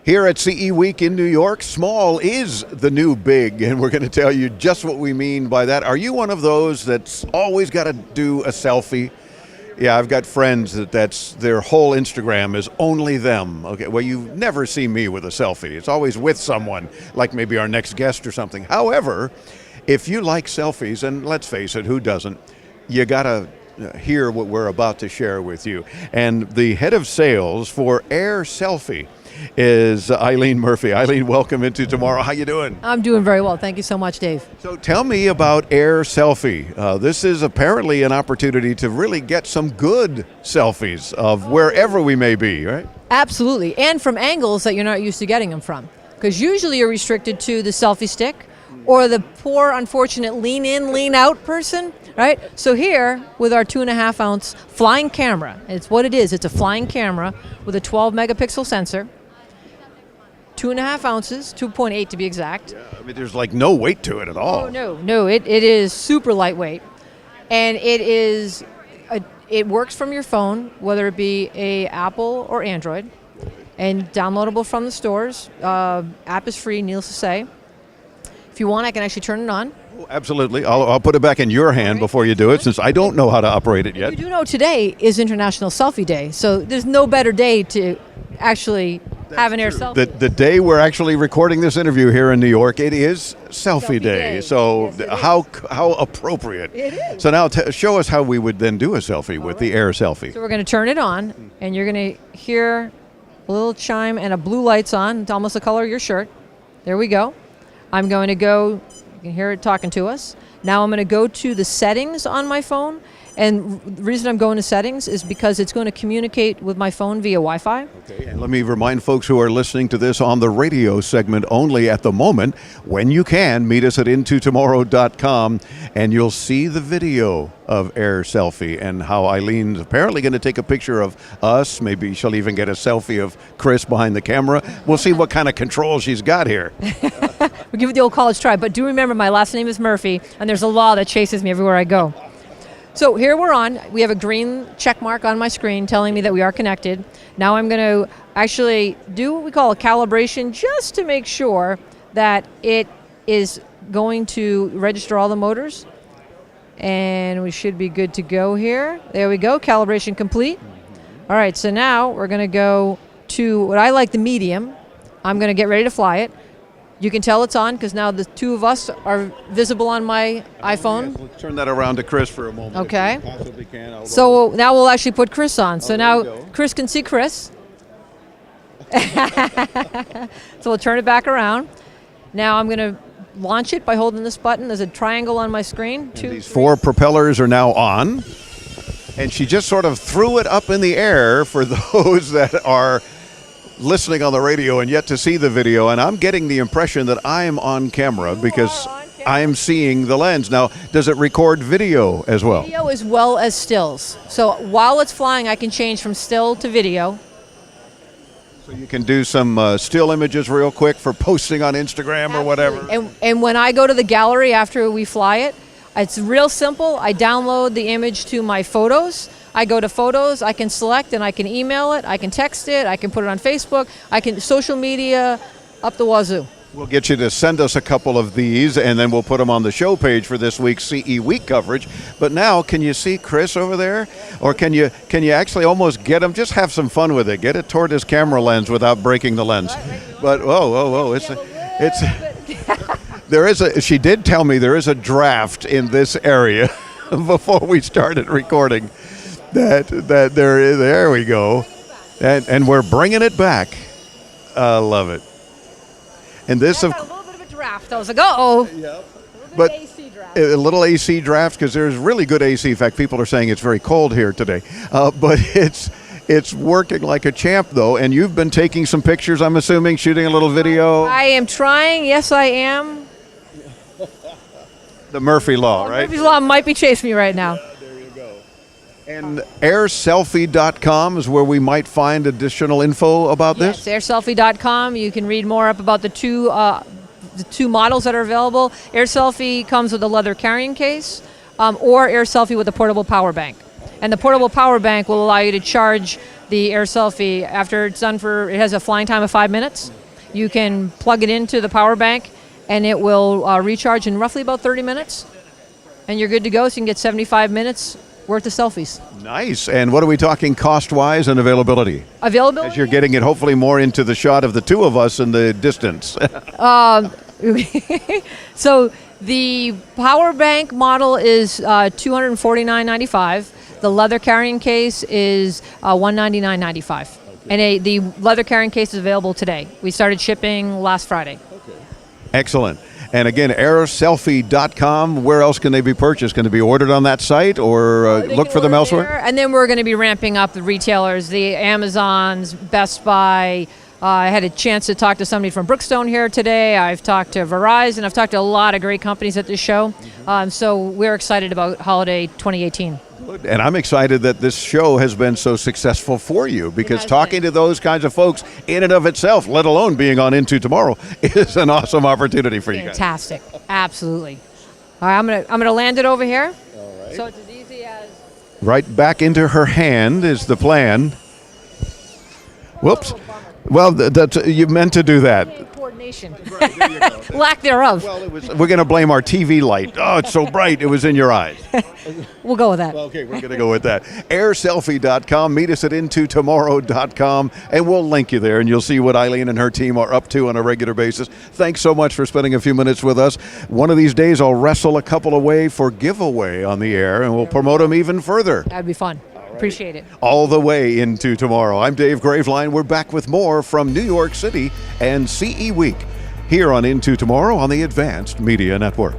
Here at CE Week in New York, small is the new big, and we're going to tell you just what we mean by that. Are you one of those that's always got to do a selfie? Yeah, I've got friends that's their whole Instagram is only them. Okay, well, you never see me with a selfie. It's always with someone, like maybe our next guest or something. However, if you like selfies, and let's face it, who doesn't, you got to hear what we're about to share with you. And the head of sales for AirSelfie is Eileen Murphy. Eileen, welcome into Tomorrow. How you doing? I'm doing very well. Thank you so much, Dave. So tell me about AirSelfie. This is apparently an opportunity to really get some good selfies of wherever we may be, right? Absolutely. And from angles that you're not used to getting them from. Because usually you're restricted to the selfie stick or the poor, unfortunate lean in, lean out person, right? So here, with our 2.5 ounce flying camera, it's what it is. It's a flying camera with a 12 megapixel sensor. 2.5 ounces, 2.8 to be exact. Yeah, I mean, there's like no weight to it at all. Oh, no, it is super lightweight. And it works from your phone, whether it be a Apple or Android, and downloadable from the stores. App is free, needless to say. If you want, I can actually turn it on. Oh, absolutely. I'll put it back in your hand before you do it, since I don't know how to operate it yet. You do know today is International Selfie Day, so there's no better day to actually have an AirSelfie. The day we're actually recording this interview here in New York, it is Selfie Day. So yes, how appropriate. It is. So now show us how we would then do a selfie with the AirSelfie. So we're going to turn it on, and you're going to hear a little chime and a blue light's on. It's almost the color of your shirt. There we go. I'm going to go, you can hear it talking to us. Now I'm going to go to the settings on my phone. And the reason I'm going to settings is because it's going to communicate with my phone via Wi-Fi. Okay, and let me remind folks who are listening to this on the radio segment only at the moment, when you can, meet us at intotomorrow.com, and you'll see the video of AirSelfie and how Eileen's apparently going to take a picture of us. Maybe she'll even get a selfie of Chris behind the camera. We'll see what kind of control she's got here. We'll give it the old college try, but do remember my last name is Murphy, and there's a law that chases me everywhere I go. So here we're on. We have a green check mark on my screen telling me that we are connected. Now I'm going to actually do what we call a calibration just to make sure that it is going to register all the motors. And we should be good to go here. There we go, calibration complete. All right, so now we're going to go to what I like, the medium. I'm going to get ready to fly it. You can tell it's on because now the two of us are visible on my iPhone. Yes, let's turn that around to Chris for a moment. Okay. If you possibly can. So now we'll actually put Chris on. So now go. Chris can see Chris. So we'll turn it back around. Now I'm going to launch it by holding this button. There's a triangle on my screen. These 4 propellers are now on. And she just sort of threw it up in the air for those that are listening on the radio and yet to see the video, and I'm getting the impression that I'm on camera because I'm seeing the lens. Now, does it record video as well? Video as well as stills. So while it's flying, I can change from still to video. So you can do some still images real quick for posting on Instagram or whatever. And when I go to the gallery after we fly it, it's real simple. I download the image to my photos. I go to photos, I can select and I can email it, I can text it, I can put it on Facebook, I can social media up the wazoo. We'll get you to send us a couple of these and then we'll put them on the show page for this week's CE Week coverage. But now, can you see Chris over there? Or can you actually almost get him? Just have some fun with it. Get it toward his camera lens without breaking the lens. But whoa, she did tell me there is a draft in this area before we started recording. There we go, and we're bringing it back. I love it. And this a little bit of a draft. I was like, uh-oh. Yep. But AC draft. A little AC draft because there's really good AC. In fact, people are saying it's very cold here today. But it's working like a champ though. And you've been taking some pictures, I'm assuming, shooting a little video. I am trying. Yes, I am. The Murphy Law, right? Murphy's Law might be chasing me right now. And airselfie.com is where we might find additional info about this? Yes, airselfie.com. You can read more up about the two models that are available. AirSelfie comes with a leather carrying case or AirSelfie with a portable power bank. And the portable power bank will allow you to charge the AirSelfie, after it's done it has a flying time of 5 minutes. You can plug it into the power bank, and it will recharge in roughly about 30 minutes. And you're good to go, so you can get 75 minutes worth of selfies. Nice. And what are we talking cost-wise and availability? Availability? As you're getting it hopefully more into the shot of the two of us in the distance. So the power bank model is $249.95. The leather carrying case is $199.95. And the leather carrying case is available today. We started shipping last Friday. Excellent. And again, AirSelfie.com, where else can they be purchased? Can they be ordered on that site or look for them elsewhere? There, and then we're going to be ramping up the retailers, the Amazons, Best Buy. I had a chance to talk to somebody from Brookstone here today. I've talked to Verizon. I've talked to a lot of great companies at this show. So we're excited about Holiday 2018. Good. And I'm excited that this show has been so successful for you, because talking to those kinds of folks in and of itself, let alone being on Into Tomorrow, is an awesome opportunity for you guys. Fantastic. Absolutely. All right, I'm gonna land it over here. All right. So it's as easy as... Right back into her hand is the plan. Whoops. Well, you meant to do that. Coordination. Lack thereof. Well, we're going to blame our TV light. Oh, it's so bright, it was in your eyes. We'll go with that. Okay, we're going to go with that. AirSelfie.com. Meet us at IntoTomorrow.com, and we'll link you there, and you'll see what Eileen and her team are up to on a regular basis. Thanks so much for spending a few minutes with us. One of these days, I'll wrestle a couple away for giveaway on the air, and we'll promote them even further. That'd be fun. Appreciate it. All the way into tomorrow. I'm Dave Graveline. We're back with more from New York City and CE Week here on Into Tomorrow on the Advanced Media Network.